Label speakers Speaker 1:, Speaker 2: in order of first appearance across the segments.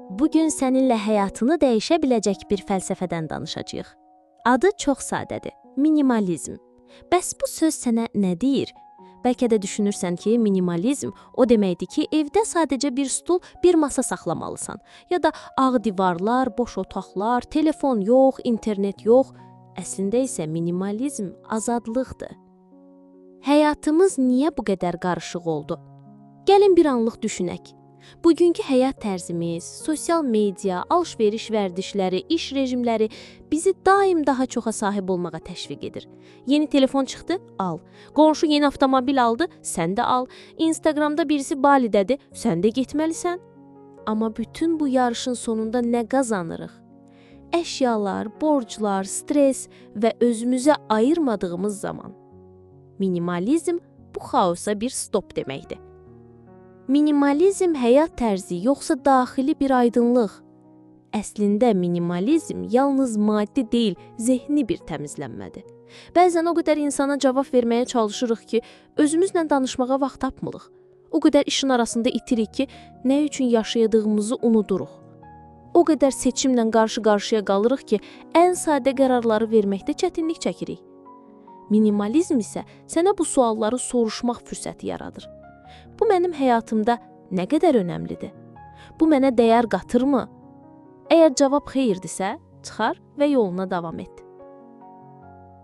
Speaker 1: Bugün səninlə həyatını dəyişə biləcək bir fəlsəfədən danışacağıq. Adı çox sadədir, minimalizm. Bəs bu söz sənə nə deyir? Bəlkə də düşünürsən ki, minimalizm o deməkdir ki, evdə sadəcə bir stul, bir masa saxlamalısan. Ya da ağ divarlar, boş otaqlar, telefon yox, internet yox. Əslində isə minimalizm azadlıqdır. Həyatımız niyə bu qədər qarışıq oldu? Gəlin bir anlıq düşünək. Bugünkü həyat tərzimiz, sosial media, alış-veriş vərdişləri, iş rejimləri bizi daim daha çoxa sahib olmağa təşviq edir. Yeni telefon çıxdı, al. Qonşu yeni avtomobil aldı, sən də al. Instagramda birisi Balidədir, sən də getməlisən. Amma bütün bu yarışın sonunda nə qazanırıq? Əşyalar, borclar, stres və özümüzə ayırmadığımız zaman. Minimalizm bu xaosa bir stop deməkdir. Minimalizm həyat tərzi yoxsa daxili bir aydınlıq? Əslində minimalizm yalnız maddi deyil, zehni bir təmizlənmədir. Bəzən o qədər insana cavab verməyə çalışırıq ki, özümüzlə danışmağa vaxt tapmırıq. O qədər işin arasında itirik ki, nə üçün yaşayadığımızı unuduruq. O qədər seçimlə qarşı-qarşıya qalırıq ki, ən sadə qərarları verməkdə çətinlik çəkirik. Minimalizm isə sənə bu sualları soruşmaq fürsəti yaradır. Bu mənim həyatımda nə qədər önəmlidir? Bu mənə dəyər qatırmı? Əgər cavab xeyirdirsə, çıxar və yoluna davam et.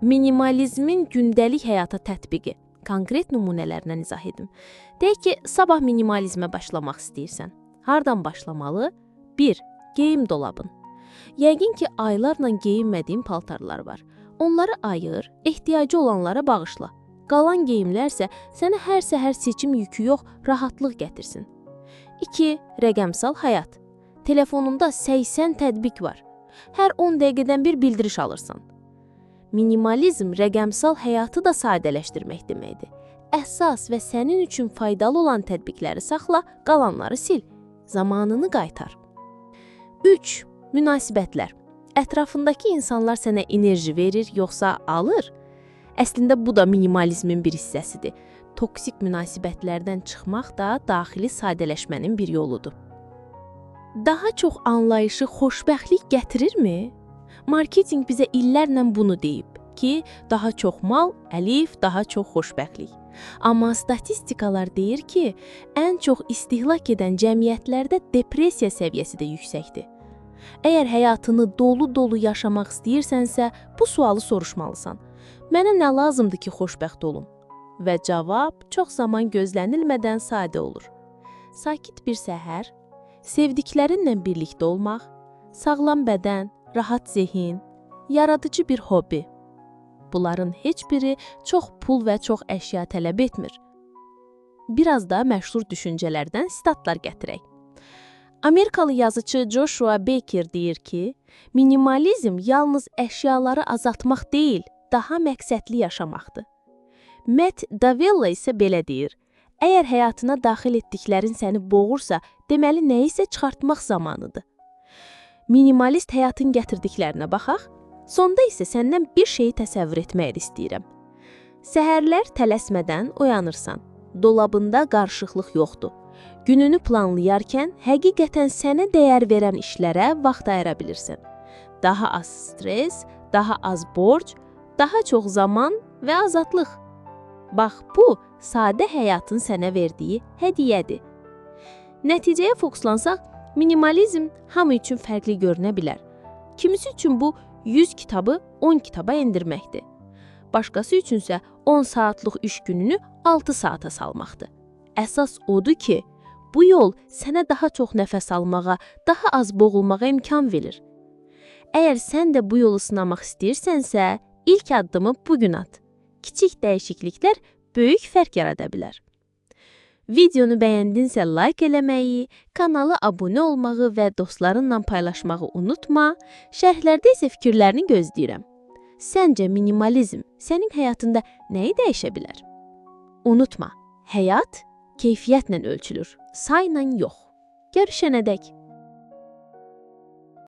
Speaker 1: Minimalizmin gündəlik həyata tətbiqi. Konkret nümunələrlə izah edim. Deyək ki, sabah minimalizmə başlamaq istəyirsən. Hardan başlamalı? 1. Geyim dolabın. Yəqin ki, aylarla geyinmədiyin paltarlar var. Onları ayır, ehtiyacı olanlara bağışla. Qalan geyimlərsə sənə hər səhər seçim yükü yox, rahatlıq gətirsin. 2. Rəqəmsal həyat. Telefonunda 80 tətbiq var. Hər 10 dəqiqədən bir bildiriş alırsan. Minimalizm rəqəmsal həyatı da sadələşdirmək deməkdir. Əsas və sənin üçün faydalı olan tətbiqləri saxla, qalanları sil. Zamanını qaytar. 3. Münasibətlər. Ətrafındakı insanlar sənə enerji verir, yoxsa alır? Əslində bu da minimalizmin bir hissəsidir. Toksik münasibətlərdən çıxmaq da daxili sadələşmənin bir yoludur. Daha çox anlayışı xoşbəxtlik gətirirmi? Marketinq bizə illərlə bunu deyib ki, daha çox mal, əlif, daha çox xoşbəxtlik. Amma statistikalar deyir ki, ən çox istehlak edən cəmiyyətlərdə depressiya səviyyəsi də yüksəkdir. Əgər həyatını dolu-dolu yaşamaq istəyirsənsə, bu sualı soruşmalısan. Mənə nə lazımdır ki, xoşbəxt olum? Və cavab çox zaman gözlənilmədən sadə olur. Sakit bir səhər, sevdiklərinlə birlikdə olmaq, sağlam bədən, rahat zehin, yaradıcı bir hobi. Bunların heç biri çox pul və çox əşya tələb etmir. Biraz da məşhur düşüncələrdən sitatlar gətirək. Amerikalı yazıcı Joshua Baker deyir ki, minimalizm yalnız əşyaları azaltmaq deyil, daha məqsədli yaşamaqdır. Matt Davella isə belə deyir, əgər həyatına daxil etdiklərin səni boğursa, deməli nə isə çıxartmaq zamanıdır. Minimalist həyatın gətirdiklərinə baxaq, sonda isə səndən bir şeyi təsəvvür etmək istəyirəm. Səhərlər tələsmədən oyanırsan, dolabında qarışıqlıq yoxdur. Gününü planlayarkən həqiqətən sənə dəyər verən işlərə vaxt ayıra bilirsən. Daha az stres, daha az borc, daha çox zaman və azadlıq. Bax, bu, sadə həyatın sənə verdiyi hədiyyədir. Nəticəyə fokuslansaq, minimalizm hamı üçün fərqli görünə bilər. Kimisi üçün bu 100 kitabı 10 kitaba endirməkdir. Başqası üçünsə 10 saatlıq iş gününü 6 saata salmaqdır. Əsas odur ki, bu yol sənə daha çox nəfəs almağa, daha az boğulmağa imkan verir. Əgər sən də bu yolu sınamaq istəyirsənsə, ilk addımı bugün at. Kiçik dəyişikliklər böyük fərq yarada bilər. Videonu bəyəndinsə like eləməyi, kanala abunə olmağı və dostlarınla paylaşmağı unutma, şərhlərdə isə fikirlərini gözləyirəm. Səncə minimalizm sənin həyatında nəyi dəyişə bilər? Unutma, həyat keyfiyyətlə ölçülür, sayla yox. Görüşənədək.